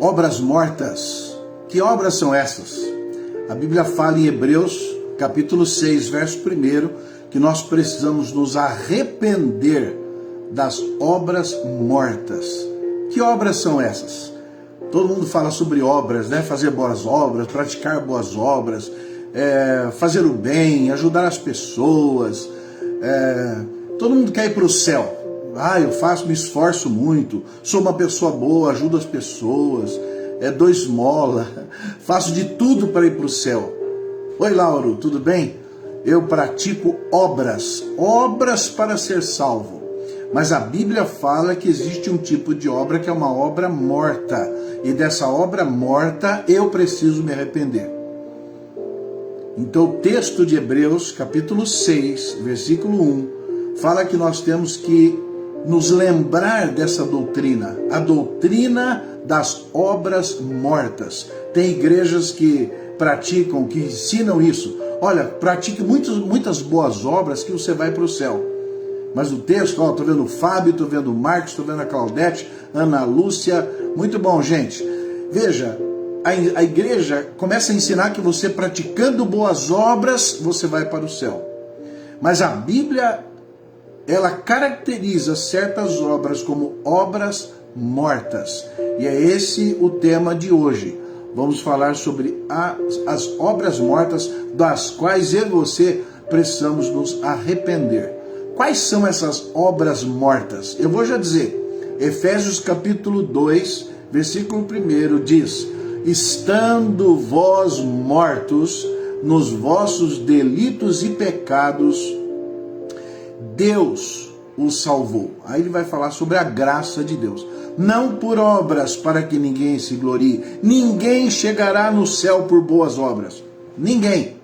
Obras mortas. Que obras são essas? A Bíblia fala em Hebreus, capítulo 6, verso 1, que nós precisamos nos arrepender das obras mortas. Que obras são essas? Todo mundo fala sobre obras, né? Fazer boas obras, praticar boas obras, fazer o bem, ajudar as pessoas. Todo mundo quer ir para o céu. Eu faço, me esforço muito, sou uma pessoa boa, ajudo as pessoas, dou esmola, faço de tudo para ir para o céu. Oi, Lauro, tudo bem? Eu pratico obras para ser salvo. Mas a Bíblia fala que existe um tipo de obra que é uma obra morta. E dessa obra morta eu preciso me arrepender. Então o texto de Hebreus, capítulo 6, versículo 1, fala que nós temos que nos lembrar dessa doutrina. A doutrina das obras mortas. Tem igrejas que praticam, que ensinam isso. Olha, pratique muitas boas obras que você vai para o céu. Mas o texto, estou vendo o Fábio, estou vendo o Marcos, estou vendo a Claudete, Ana Lúcia. Muito bom, gente. Veja, a igreja começa a ensinar que você praticando boas obras, você vai para o céu. Mas a Bíblia, ela caracteriza certas obras como obras mortas. E é esse o tema de hoje. Vamos falar sobre as obras mortas das quais eu e você precisamos nos arrepender. Quais são essas obras mortas? Eu vou já dizer. Efésios capítulo 2, versículo 1 diz: estando vós mortos nos vossos delitos e pecados, Deus os salvou. Aí ele vai falar sobre a graça de Deus. Não por obras para que ninguém se glorie. Ninguém chegará no céu por boas obras. Ninguém.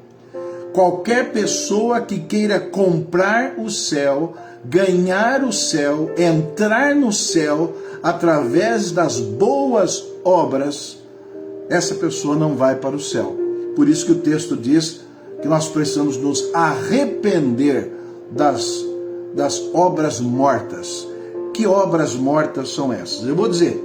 Qualquer pessoa que queira comprar o céu, ganhar o céu, entrar no céu através das boas obras, essa pessoa não vai para o céu. Por isso que o texto diz que nós precisamos nos arrepender das obras mortas. Que obras mortas são essas? Eu vou dizer,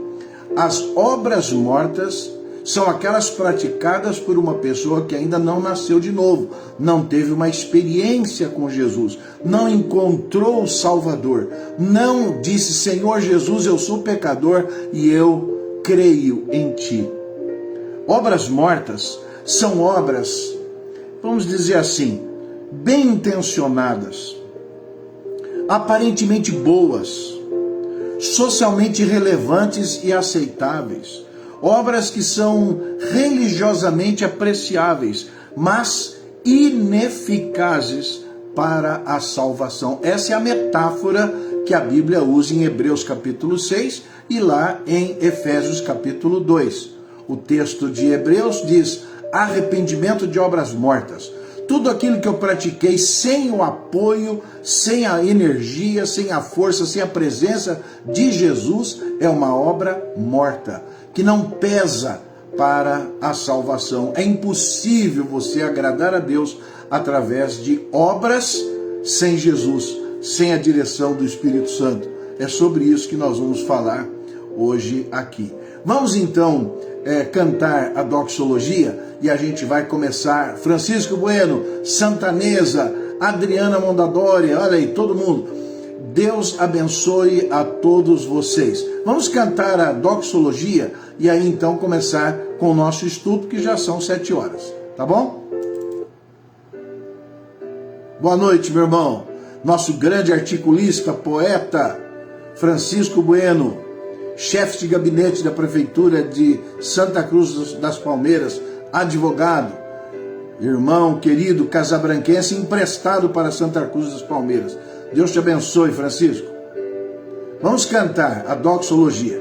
as obras mortas são aquelas praticadas por uma pessoa que ainda não nasceu de novo, não teve uma experiência com Jesus, não encontrou o Salvador, não disse: Senhor Jesus, eu sou pecador e eu creio em Ti. Obras mortas são obras, vamos dizer assim, bem intencionadas, aparentemente boas, socialmente relevantes e aceitáveis, obras que são religiosamente apreciáveis, mas ineficazes para a salvação. Essa é a metáfora que a Bíblia usa em Hebreus capítulo 6 e lá em Efésios capítulo 2. O texto de Hebreus diz: arrependimento de obras mortas. Tudo aquilo que eu pratiquei sem o apoio, sem a energia, sem a força, sem a presença de Jesus, é uma obra morta, que não pesa para a salvação. É impossível você agradar a Deus através de obras sem Jesus, sem a direção do Espírito Santo. É sobre isso que nós vamos falar hoje aqui. Vamos então cantar a doxologia e a gente vai começar. Francisco Bueno, Santanesa, Adriana Mondadori, olha aí, todo mundo. Deus abençoe a todos vocês. Vamos cantar a doxologia e aí então começar com o nosso estudo, que já são 7 horas, tá bom? Boa noite, meu irmão. Nosso grande articulista, poeta, Francisco Bueno, chefe de gabinete da Prefeitura de Santa Cruz das Palmeiras, advogado, irmão querido casabranquense, emprestado para Santa Cruz das Palmeiras. Deus te abençoe, Francisco. Vamos cantar a doxologia.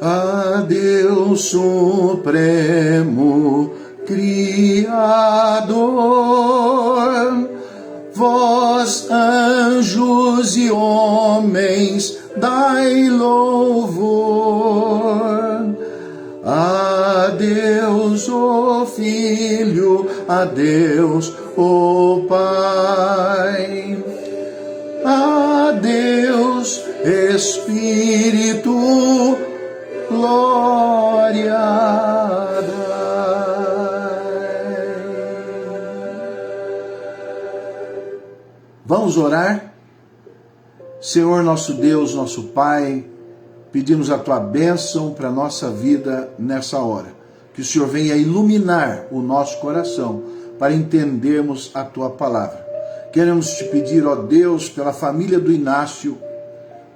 A Deus Supremo Criador, vós, anjos e homens, dai louvor. A Deus Deus, o Filho, a Deus, o Pai. A Deus, Espírito, glória dai. Vamos orar? Senhor nosso Deus, nosso Pai, pedimos a Tua bênção para a nossa vida nessa hora. Que o Senhor venha iluminar o nosso coração para entendermos a Tua palavra. Queremos te pedir, ó Deus, pela família do Inácio,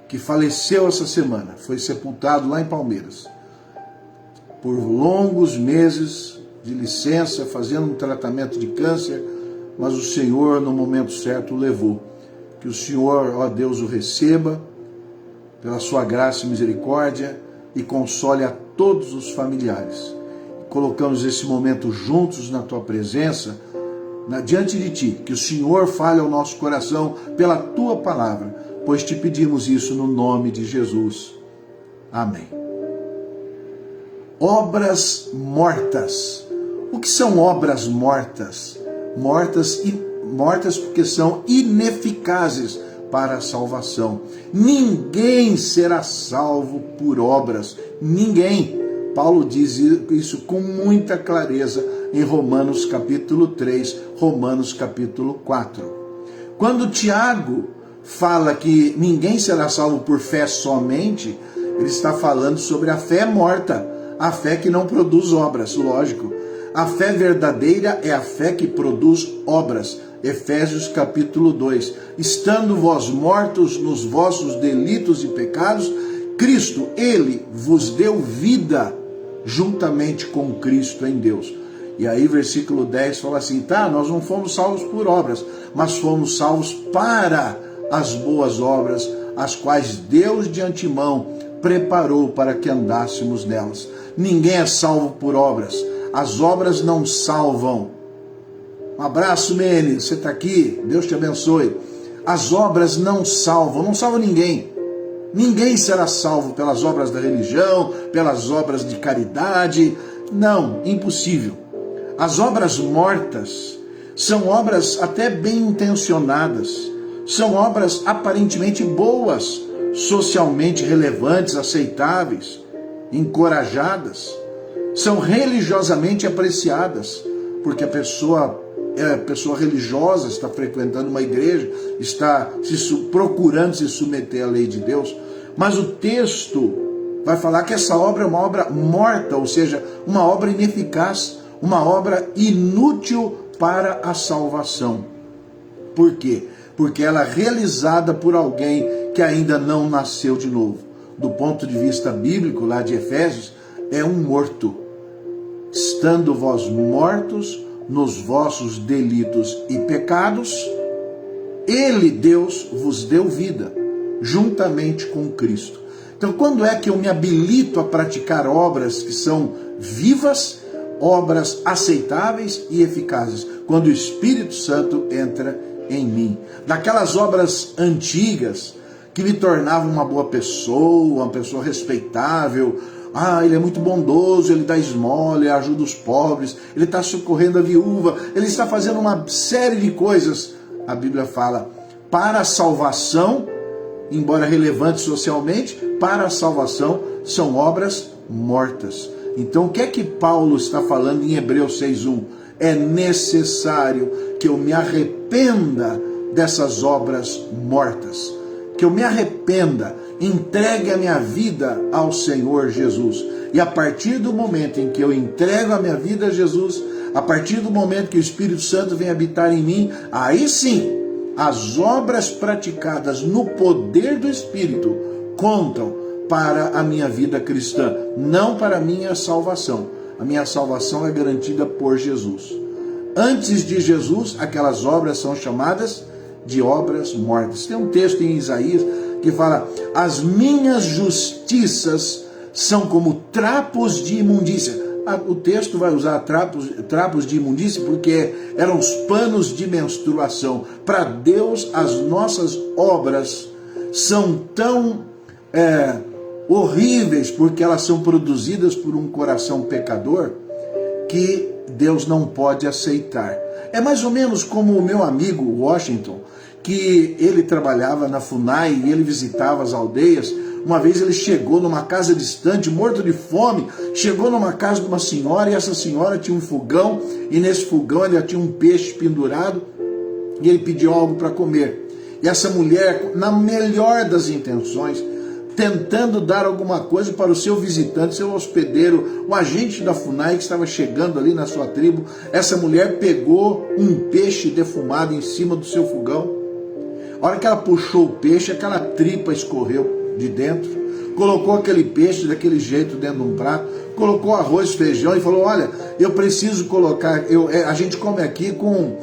que faleceu essa semana, foi sepultado lá em Palmeiras, por longos meses de licença, fazendo um tratamento de câncer, mas o Senhor, no momento certo, o levou. Que o Senhor, ó Deus, o receba, pela sua graça e misericórdia, e console a todos os familiares. Colocamos esse momento juntos na Tua presença, diante de Ti, que o Senhor fale ao nosso coração pela Tua palavra, pois te pedimos isso no nome de Jesus. Amém. Obras mortas. O que são obras mortas? Mortas porque são ineficazes para a salvação. Ninguém será salvo por obras. Ninguém. Paulo diz isso com muita clareza em Romanos capítulo 3, Romanos capítulo 4. Quando Tiago fala que ninguém será salvo por fé somente, ele está falando sobre a fé morta, a fé que não produz obras, lógico. A fé verdadeira é a fé que produz obras. Efésios capítulo 2. Estando vós mortos nos vossos delitos e pecados, Cristo, Ele vos deu vida juntamente com Cristo em Deus. E aí versículo 10 fala assim, nós não fomos salvos por obras, mas fomos salvos para as boas obras, as quais Deus de antemão preparou para que andássemos nelas. Ninguém é salvo por obras. As obras não salvam. Um abraço, Mene, você está aqui? Deus te abençoe. As obras não salvam ninguém. Ninguém será salvo pelas obras da religião, pelas obras de caridade. Não, impossível. As obras mortas são obras até bem intencionadas, são obras aparentemente boas, socialmente relevantes, aceitáveis, encorajadas, são religiosamente apreciadas, porque a pessoa religiosa, está frequentando uma igreja, está procurando se submeter à lei de Deus. Mas o texto vai falar que essa obra é uma obra morta, ou seja, uma obra ineficaz, uma obra inútil para a salvação. Por quê? Porque ela é realizada por alguém que ainda não nasceu de novo. Do ponto de vista bíblico, lá de Efésios, é um morto. Estando vós mortos nos vossos delitos e pecados, Ele, Deus, vos deu vida, juntamente com Cristo. Então, quando é que eu me habilito a praticar obras que são vivas, obras aceitáveis e eficazes? Quando o Espírito Santo entra em mim. Daquelas obras antigas que me tornavam uma boa pessoa, uma pessoa respeitável. Ele é muito bondoso, ele dá esmola, ele ajuda os pobres, ele está socorrendo a viúva, ele está fazendo uma série de coisas. A Bíblia fala, para a salvação, embora relevante socialmente, para a salvação são obras mortas. Então o que é que Paulo está falando em Hebreus 6:1? É necessário que eu me arrependa dessas obras mortas, que eu me arrependa, entregue a minha vida ao Senhor Jesus. E a partir do momento em que eu entrego a minha vida a Jesus, a partir do momento que o Espírito Santo vem habitar em mim, aí sim, as obras praticadas no poder do Espírito contam para a minha vida cristã, não para a minha salvação. A minha salvação é garantida por Jesus. Antes de Jesus, aquelas obras são chamadas de obras mortas. Tem um texto em Isaías que fala, as minhas justiças são como trapos de imundícia. O texto vai usar trapos de imundícia porque eram os panos de menstruação. Para Deus, as nossas obras são tão horríveis, porque elas são produzidas por um coração pecador, que Deus não pode aceitar. É mais ou menos como o meu amigo Washington, que ele trabalhava na FUNAI e ele visitava as aldeias. Uma vez ele chegou numa casa distante, morto de fome, chegou numa casa de uma senhora e essa senhora tinha um fogão e nesse fogão ela tinha um peixe pendurado e ele pediu algo para comer. E essa mulher, na melhor das intenções, tentando dar alguma coisa para o seu visitante, seu hospedeiro, o agente da FUNAI que estava chegando ali na sua tribo, essa mulher pegou um peixe defumado em cima do seu fogão. A hora que ela puxou o peixe, aquela tripa escorreu de dentro, colocou aquele peixe daquele jeito dentro de um prato, colocou arroz, feijão e falou: olha, eu preciso colocar, a gente come aqui com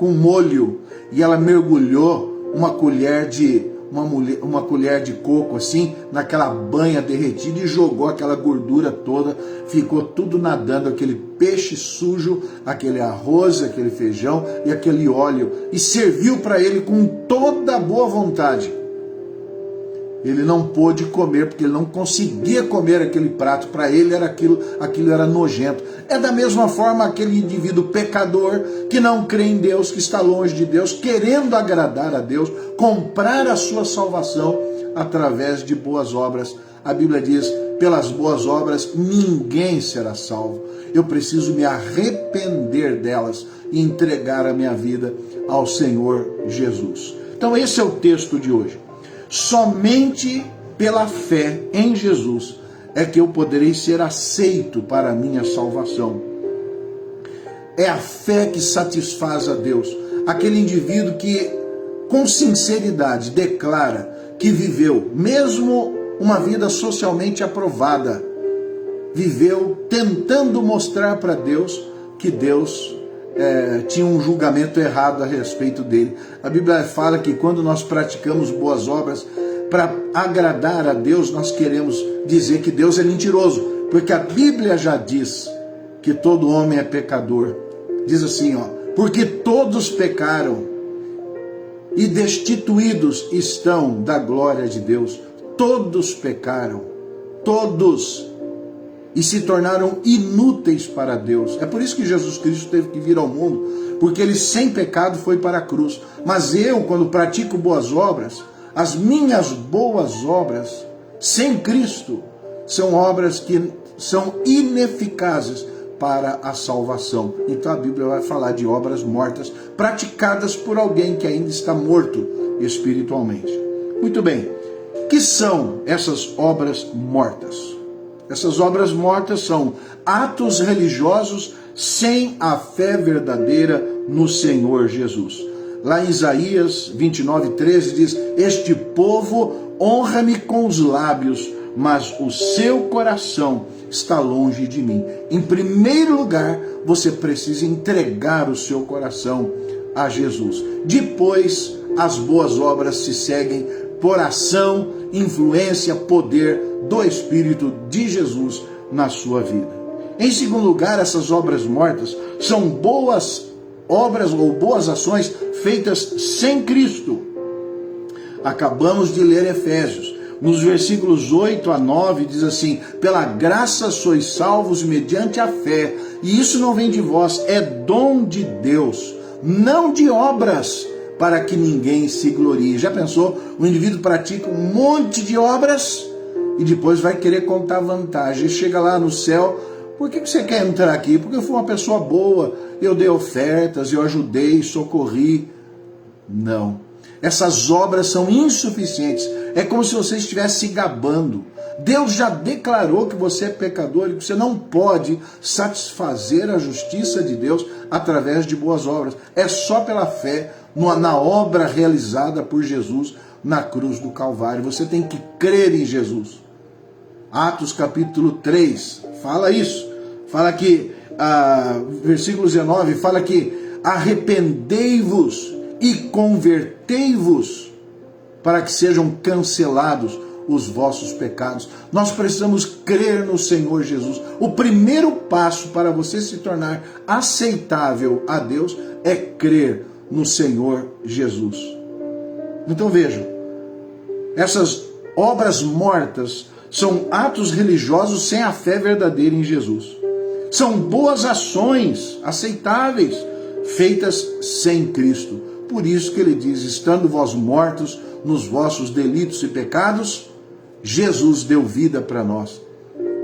molho. E ela mergulhou uma colher de coco assim, naquela banha derretida e jogou aquela gordura toda, ficou tudo nadando, aquele peixe sujo, aquele arroz, aquele feijão e aquele óleo, e serviu para ele com toda a boa vontade. Ele não pôde comer, porque ele não conseguia comer aquele prato, para ele era aquilo era nojento. É da mesma forma aquele indivíduo pecador, que não crê em Deus, que está longe de Deus, querendo agradar a Deus, comprar a sua salvação através de boas obras. A Bíblia diz: pelas boas obras ninguém será salvo. Eu preciso me arrepender delas e entregar a minha vida ao Senhor Jesus. Então esse é o texto de hoje. Somente pela fé em Jesus é que eu poderei ser aceito para a minha salvação. É a fé que satisfaz a Deus. Aquele indivíduo que, com sinceridade, declara que viveu, mesmo uma vida socialmente aprovada, viveu tentando mostrar para Deus que Deus tinha um julgamento errado a respeito dele. A Bíblia fala que quando nós praticamos boas obras para agradar a Deus, nós queremos dizer que Deus é mentiroso, porque a Bíblia já diz que todo homem é pecador. Diz assim, porque todos pecaram e destituídos estão da glória de Deus. Todos pecaram, todos, e se tornaram inúteis para Deus. É por isso que Jesus Cristo teve que vir ao mundo, porque ele sem pecado foi para a cruz. Mas eu, quando pratico boas obras, as minhas boas obras, sem Cristo, são obras que são ineficazes para a salvação. Então a Bíblia vai falar de obras mortas, praticadas por alguém que ainda está morto espiritualmente. Muito bem, o que são essas obras mortas? Essas obras mortas são atos religiosos sem a fé verdadeira no Senhor Jesus. Lá em Isaías 29:13 diz: este povo honra-me com os lábios, mas o seu coração está longe de mim. Em primeiro lugar, você precisa entregar o seu coração a Jesus. Depois, as boas obras se seguem por ação, influência, poder do Espírito de Jesus na sua vida. Em segundo lugar, essas obras mortas são boas obras ou boas ações feitas sem Cristo. Acabamos de ler Efésios. Nos versículos 8 a 9 diz assim: pela graça sois salvos mediante a fé, e isso não vem de vós, é dom de Deus, não de obras, para que ninguém se glorie. Já pensou? O indivíduo pratica um monte de obras e depois vai querer contar vantagem. Chega lá no céu: por que você quer entrar aqui? Porque eu fui uma pessoa boa, eu dei ofertas, eu ajudei, socorri. Não. Essas obras são insuficientes. É como se você estivesse se gabando. Deus já declarou que você é pecador e que você não pode satisfazer a justiça de Deus através de boas obras. É só pela fé na obra realizada por Jesus na cruz do Calvário. Você tem que crer em Jesus. Atos capítulo 3 fala isso. Fala que, versículo 19, fala que arrependei-vos e convertei-vos para que sejam cancelados os vossos pecados. Nós precisamos crer no Senhor Jesus. O primeiro passo para você se tornar aceitável a Deus é crer no Senhor Jesus. Então vejam, essas obras mortas são atos religiosos sem a fé verdadeira em Jesus. São boas ações aceitáveis, feitas sem Cristo. Por isso que ele diz, estando vós mortos nos vossos delitos e pecados, Jesus deu vida para nós.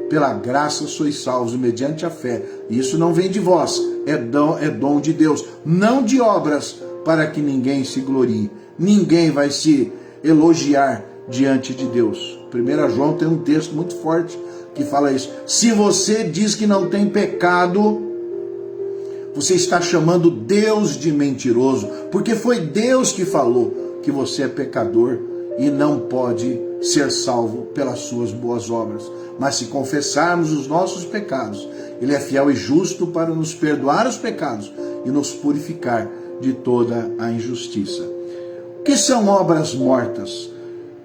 Pela graça sois salvos mediante a fé. Isso não vem de vós, é dom de Deus, não de obras, para que ninguém se glorie. Ninguém vai se elogiar diante de Deus. 1 João tem um texto muito forte que fala isso. Se você diz que não tem pecado, você está chamando Deus de mentiroso, porque foi Deus que falou que você é pecador e não pode ser salvo pelas suas boas obras. Mas se confessarmos os nossos pecados, Ele é fiel e justo para nos perdoar os pecados e nos purificar de toda a injustiça. O que são obras mortas?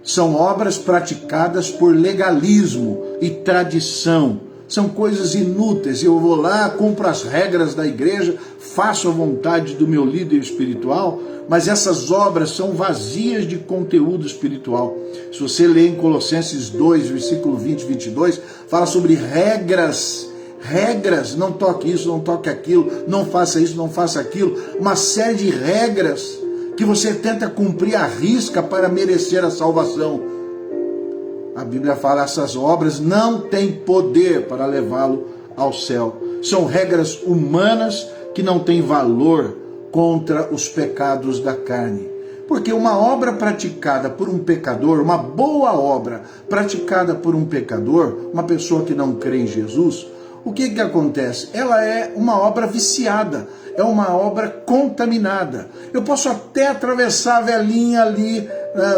São obras praticadas por legalismo e tradição. São coisas inúteis. Eu vou lá, cumpro as regras da igreja, faço a vontade do meu líder espiritual, mas essas obras são vazias de conteúdo espiritual. Se você ler em Colossenses 2, versículo 20 e 22, fala sobre regras. Regras, não toque isso, não toque aquilo, não faça isso, não faça aquilo. Uma série de regras que você tenta cumprir à risca para merecer a salvação. A Bíblia fala que essas obras não têm poder para levá-lo ao céu. São regras humanas que não têm valor contra os pecados da carne. Porque uma obra praticada por um pecador, uma boa obra praticada por um pecador, uma pessoa que não crê em Jesus, o que acontece? Ela é uma obra viciada, é uma obra contaminada. Eu posso até atravessar a velhinha ali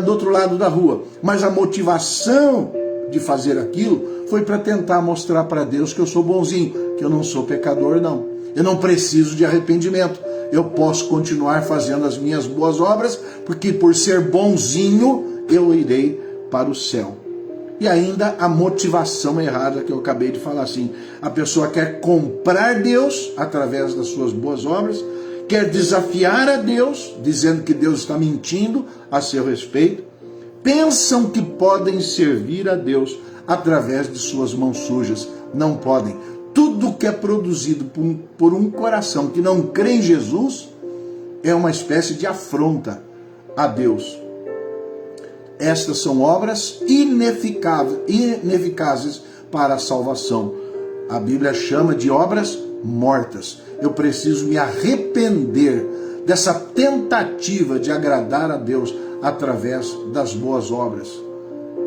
do outro lado da rua, mas a motivação de fazer aquilo foi para tentar mostrar para Deus que eu sou bonzinho, que eu não sou pecador, não. Eu não preciso de arrependimento. Eu posso continuar fazendo as minhas boas obras, porque por ser bonzinho eu irei para o céu. E ainda a motivação errada que eu acabei de falar assim. A pessoa quer comprar Deus através das suas boas obras, quer desafiar a Deus, dizendo que Deus está mentindo a seu respeito. Pensam que podem servir a Deus através de suas mãos sujas. Não podem. Tudo que é produzido por um coração que não crê em Jesus é uma espécie de afronta a Deus. Estas são obras ineficazes para a salvação. A Bíblia chama de obras mortas. Eu preciso me arrepender dessa tentativa de agradar a Deus através das boas obras.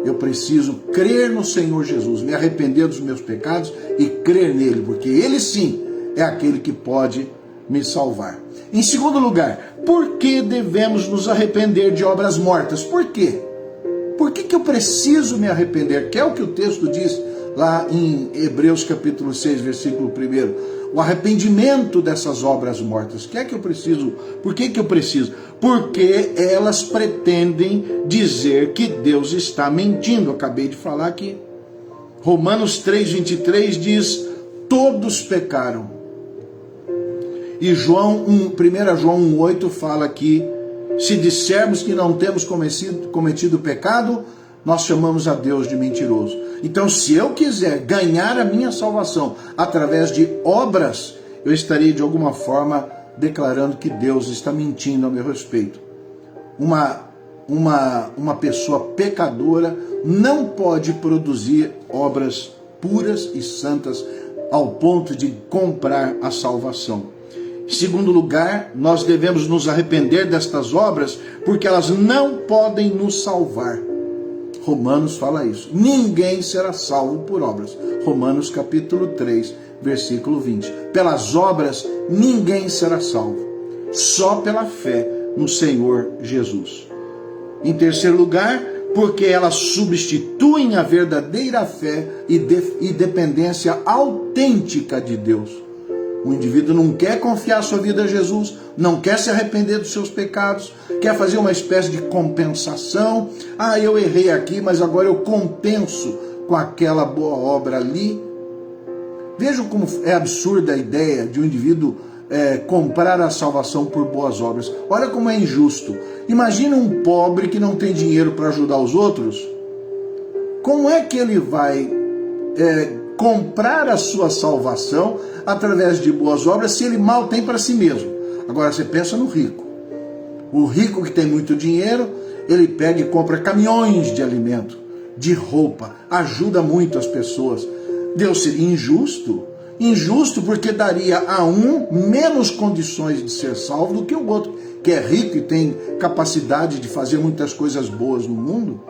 Eu preciso crer no Senhor Jesus, me arrepender dos meus pecados e crer nele, porque ele sim é aquele que pode me salvar. Em segundo lugar, por que devemos nos arrepender de obras mortas? Por quê? Por que eu preciso me arrepender? Que é o que o texto diz lá em Hebreus capítulo 6, versículo 1. O arrependimento dessas obras mortas. Que é que eu preciso? Por que eu preciso? Porque elas pretendem dizer que Deus está mentindo. Eu acabei de falar aqui. Romanos 3, 23 diz: todos pecaram. E 1 João 1,8 fala que se dissermos que não temos cometido pecado, nós chamamos a Deus de mentiroso. Então, se eu quiser ganhar a minha salvação através de obras, eu estarei de alguma forma declarando que Deus está mentindo a meu respeito. Uma pessoa pecadora não pode produzir obras puras e santas ao ponto de comprar a salvação. Em segundo lugar, nós devemos nos arrepender destas obras porque elas não podem nos salvar. Romanos fala isso. Ninguém será salvo por obras. Romanos capítulo 3, versículo 20. Pelas obras, ninguém será salvo. Só pela fé no Senhor Jesus. Em terceiro lugar, porque elas substituem a verdadeira fé e dependência autêntica de Deus. O indivíduo não quer confiar sua vida a Jesus, não quer se arrepender dos seus pecados, quer fazer uma espécie de compensação. Eu errei aqui, mas agora eu compenso com aquela boa obra ali. Vejam como é absurda a ideia de um indivíduo comprar a salvação por boas obras. Olha como é injusto. Imagina um pobre que não tem dinheiro para ajudar os outros. Como é que ele vai comprar a sua salvação através de boas obras se ele mal tem para si mesmo. Agora você pensa no rico. O rico que tem muito dinheiro, ele pega e compra caminhões de alimento, de roupa, ajuda muito as pessoas. Deus seria injusto? Injusto porque daria a um menos condições de ser salvo do que o outro, que é rico e tem capacidade de fazer muitas coisas boas no mundo.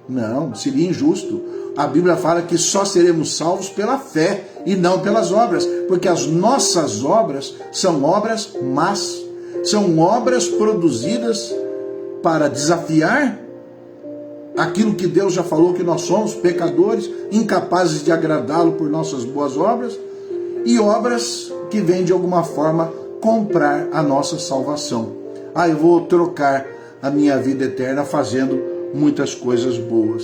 Não, seria injusto. A Bíblia fala que só seremos salvos pela fé e não pelas obras, porque as nossas obras são obras más, são obras produzidas para desafiar aquilo que Deus já falou que nós somos, pecadores, incapazes de agradá-lo por nossas boas obras, e obras que vêm de alguma forma comprar a nossa salvação. Eu vou trocar a minha vida eterna fazendo muitas coisas boas.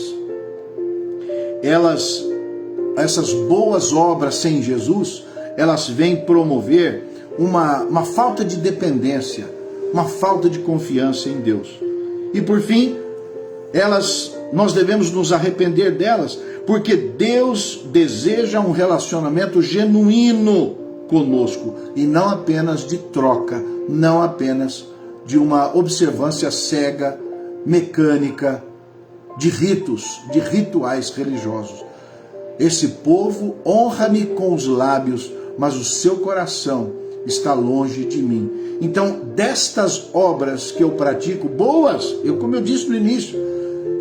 Essas boas obras sem Jesus, elas vêm promover uma falta de dependência, uma falta de confiança em Deus. E por fim, nós devemos nos arrepender delas, porque Deus deseja um relacionamento genuíno conosco, e não apenas de troca, não apenas de uma observância cega, mecânica, de ritos, de rituais religiosos. Esse povo honra-me com os lábios, mas o seu coração está longe de mim. Então, destas obras que eu pratico, boas, como eu disse no início,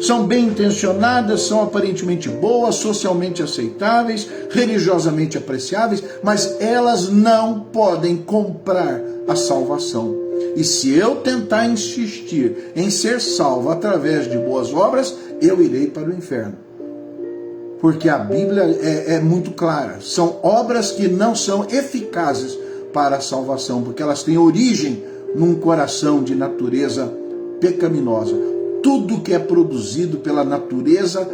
são bem intencionadas, são aparentemente boas, socialmente aceitáveis, religiosamente apreciáveis, mas elas não podem comprar a salvação. E se eu tentar insistir em ser salvo através de boas obras, eu irei para o inferno. Porque a Bíblia é muito clara. São obras que não são eficazes para a salvação, porque elas têm origem num coração de natureza pecaminosa. Tudo que é produzido pela natureza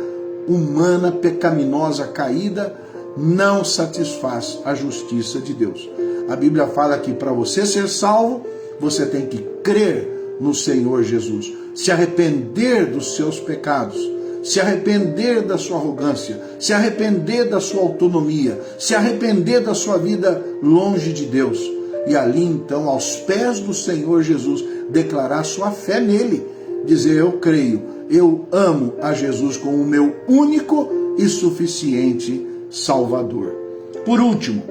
humana, pecaminosa, caída, não satisfaz a justiça de Deus. A Bíblia fala que para você ser salvo, você tem que crer no Senhor Jesus, se arrepender dos seus pecados, se arrepender da sua arrogância, se arrepender da sua autonomia, se arrepender da sua vida longe de Deus. E ali então, aos pés do Senhor Jesus, declarar sua fé nele, dizer: eu creio, eu amo a Jesus como o meu único e suficiente Salvador. Por último,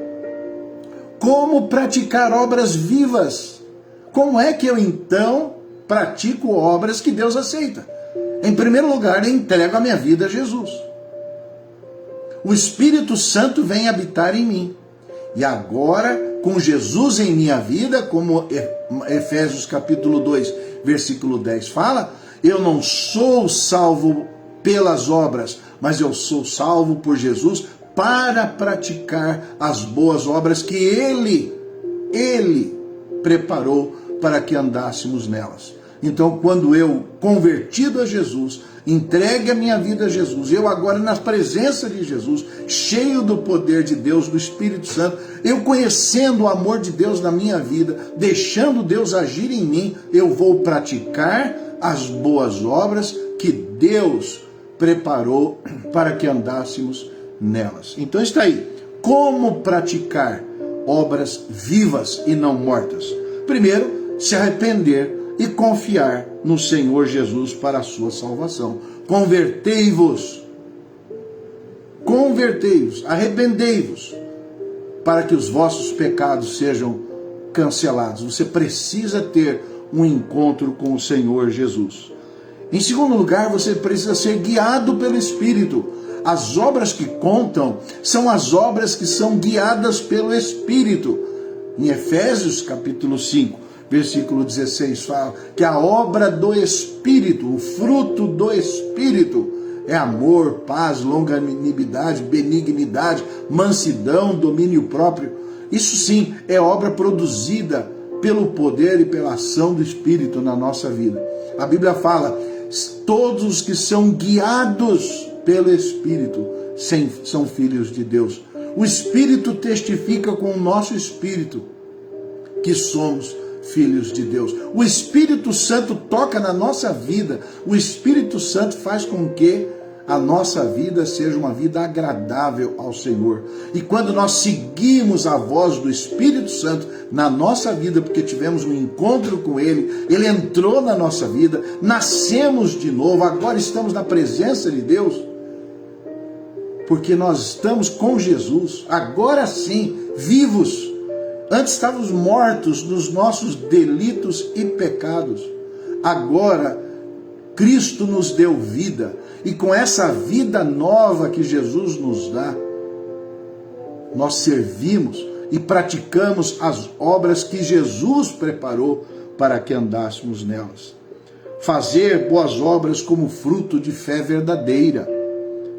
como praticar obras vivas? Como é que eu então pratico obras que Deus aceita? Em primeiro lugar, eu entrego a minha vida a Jesus. O Espírito Santo vem habitar em mim. E agora, com Jesus em minha vida, como Efésios capítulo 2, versículo 10 fala, eu não sou salvo pelas obras, mas eu sou salvo por Jesus para praticar as boas obras que Ele preparou para que andássemos nelas. Então, quando eu, convertido a Jesus, entregue a minha vida a Jesus, eu agora na presença de Jesus, cheio do poder de Deus, do Espírito Santo, eu conhecendo o amor de Deus na minha vida, deixando Deus agir em mim, eu vou praticar as boas obras que Deus preparou para que andássemos nelas. Então está aí, como praticar obras vivas e não mortas? Primeiro, se arrepender e confiar no Senhor Jesus para a sua salvação. Convertei-vos, arrependei-vos, para que os vossos pecados sejam cancelados. Você precisa ter um encontro com o Senhor Jesus. Em segundo lugar, você precisa ser guiado pelo Espírito. As obras que contam são as obras que são guiadas pelo Espírito. Em Efésios capítulo 5, versículo 16 fala que a obra do Espírito, o fruto do Espírito, é amor, paz, longanimidade, benignidade, mansidão, domínio próprio. Isso sim é obra produzida pelo poder e pela ação do Espírito na nossa vida. A Bíblia fala, todos os que são guiados pelo Espírito são filhos de Deus. O Espírito testifica com o nosso espírito que somos filhos de Deus. O Espírito Santo toca na nossa vida. O Espírito Santo faz com que a nossa vida seja uma vida agradável ao Senhor. E quando nós seguimos a voz do Espírito Santo na nossa vida, porque tivemos um encontro com Ele, Ele entrou na nossa vida, nascemos de novo, agora estamos na presença de Deus, porque nós estamos com Jesus, agora sim, vivos. Antes estávamos mortos dos nossos delitos e pecados. Agora, Cristo nos deu vida. E com essa vida nova que Jesus nos dá, nós servimos e praticamos as obras que Jesus preparou para que andássemos nelas. Fazer boas obras como fruto de fé verdadeira.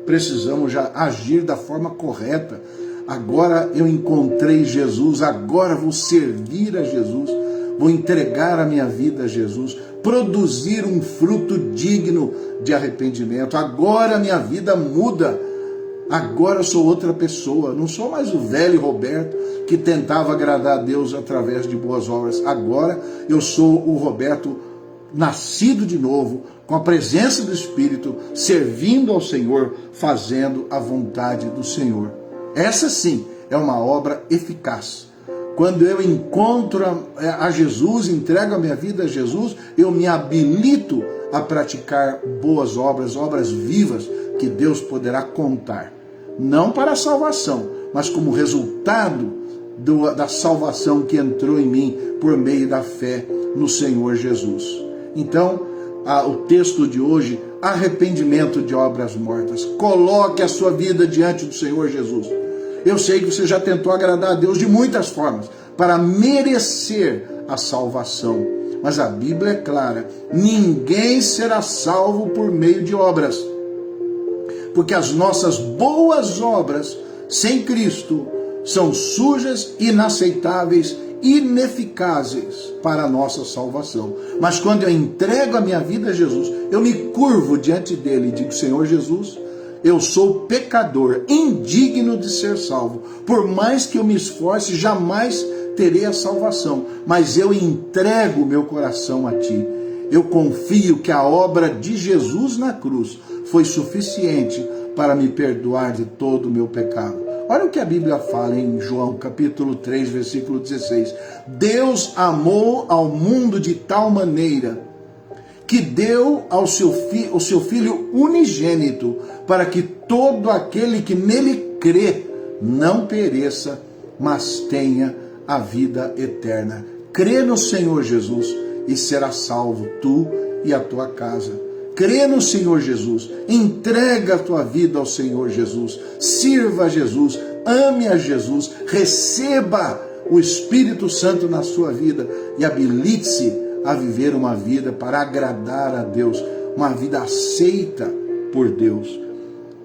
Precisamos já agir da forma correta. Agora eu encontrei Jesus, agora vou servir a Jesus, vou entregar a minha vida a Jesus, produzir um fruto digno de arrependimento. Agora a minha vida muda, agora eu sou outra pessoa, não sou mais o velho Roberto que tentava agradar a Deus através de boas obras. Agora eu sou o Roberto nascido de novo, com a presença do Espírito, servindo ao Senhor, fazendo a vontade do Senhor. Essa sim é uma obra eficaz. Quando eu encontro a Jesus, entrego a minha vida a Jesus, eu me habilito a praticar boas obras, obras vivas que Deus poderá contar. Não para a salvação, mas como resultado da salvação que entrou em mim por meio da fé no Senhor Jesus. Então, o texto de hoje, arrependimento de obras mortas. Coloque a sua vida diante do Senhor Jesus. Eu sei que você já tentou agradar a Deus de muitas formas para merecer a salvação. Mas a Bíblia é clara, ninguém será salvo por meio de obras. Porque as nossas boas obras sem Cristo são sujas, inaceitáveis, ineficazes para a nossa salvação. Mas quando eu entrego a minha vida a Jesus, eu me curvo diante dele e digo: Senhor Jesus, eu sou pecador, indigno de ser salvo. Por mais que eu me esforce, jamais terei a salvação. Mas eu entrego o meu coração a ti. Eu confio que a obra de Jesus na cruz foi suficiente para me perdoar de todo o meu pecado. Olha o que a Bíblia fala em João capítulo 3, versículo 16. Deus amou ao mundo de tal maneira que deu o seu Filho unigênito, para que todo aquele que nele crê não pereça, mas tenha a vida eterna. Crê no Senhor Jesus e será salvo tu e a tua casa. Crê no Senhor Jesus, entrega a tua vida ao Senhor Jesus, sirva a Jesus, ame a Jesus, receba o Espírito Santo na sua vida e habilite-se a viver uma vida para agradar a Deus, uma vida aceita por Deus.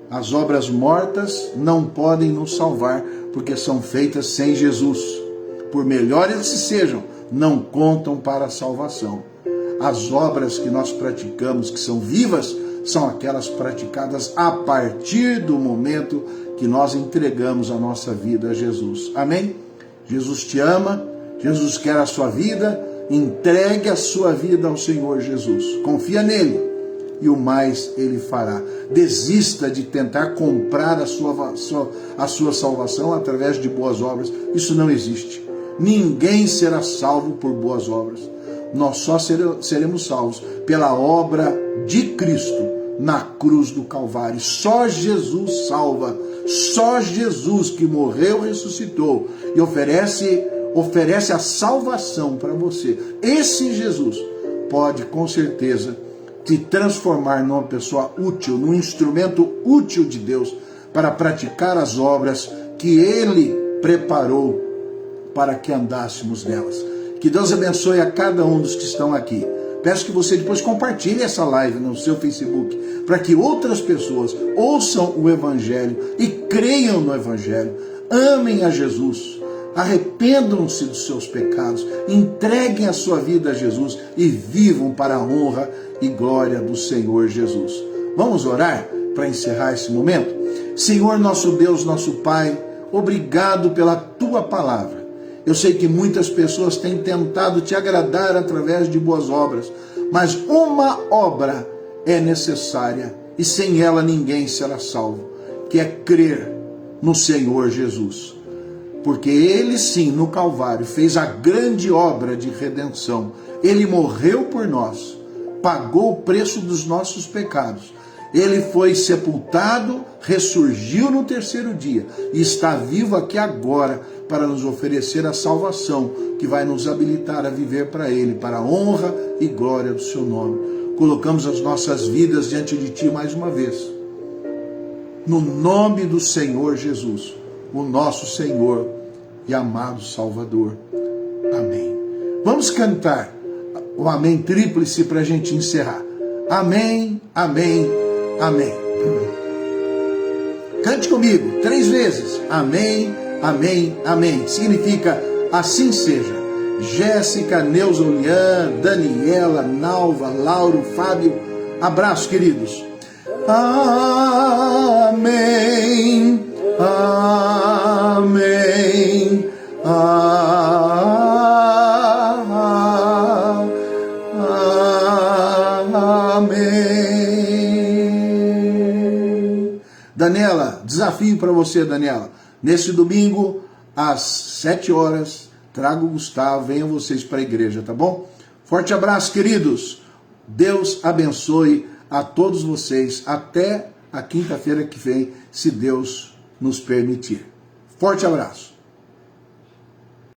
As obras mortas não podem nos salvar, porque são feitas sem Jesus. Por melhores que sejam, não contam para a salvação. As obras que nós praticamos, que são vivas, são aquelas praticadas a partir do momento que nós entregamos a nossa vida a Jesus. Amém? Jesus te ama, Jesus quer a sua vida, entregue a sua vida ao Senhor Jesus. Confia nele e o mais ele fará. Desista de tentar comprar a sua salvação através de boas obras. Isso não existe. Ninguém será salvo por boas obras. Nós só seremos salvos pela obra de Cristo na cruz do Calvário. Só Jesus salva. Só Jesus que morreu e ressuscitou e oferece a salvação para você. Esse Jesus pode com certeza te transformar numa pessoa útil, num instrumento útil de Deus para praticar as obras que Ele preparou para que andássemos nelas. Que Deus abençoe a cada um dos que estão aqui. Peço que você depois compartilhe essa live no seu Facebook, para que outras pessoas ouçam o Evangelho e creiam no Evangelho, amem a Jesus, arrependam-se dos seus pecados, entreguem a sua vida a Jesus e vivam para a honra e glória do Senhor Jesus. Vamos orar para encerrar esse momento? Senhor, nosso Deus, nosso Pai, obrigado pela Tua palavra. Eu sei que muitas pessoas têm tentado te agradar através de boas obras, mas uma obra é necessária e sem ela ninguém será salvo, que é crer no Senhor Jesus. Porque ele sim, no Calvário, fez a grande obra de redenção. Ele morreu por nós, pagou o preço dos nossos pecados. Ele foi sepultado, ressurgiu no terceiro dia e está vivo aqui agora para nos oferecer a salvação que vai nos habilitar a viver para Ele, para a honra e glória do seu nome. Colocamos as nossas vidas diante de Ti mais uma vez. No nome do Senhor Jesus, o nosso Senhor e amado Salvador. Amém. Vamos cantar o amém tríplice para a gente encerrar. Amém, amém, amém. Cante comigo 3 vezes. Amém, amém, amém. Significa assim seja. Jéssica, Neuza, Ulian, Daniela, Nalva, Lauro, Fábio. Abraço, queridos. Amém, amém, amém. Daniela, desafio para você, Daniela. Nesse domingo, às 7 horas, trago o Gustavo, venham vocês para a igreja, tá bom? Forte abraço, queridos. Deus abençoe a todos vocês até a quinta-feira que vem, se Deus nos permitir. Forte abraço.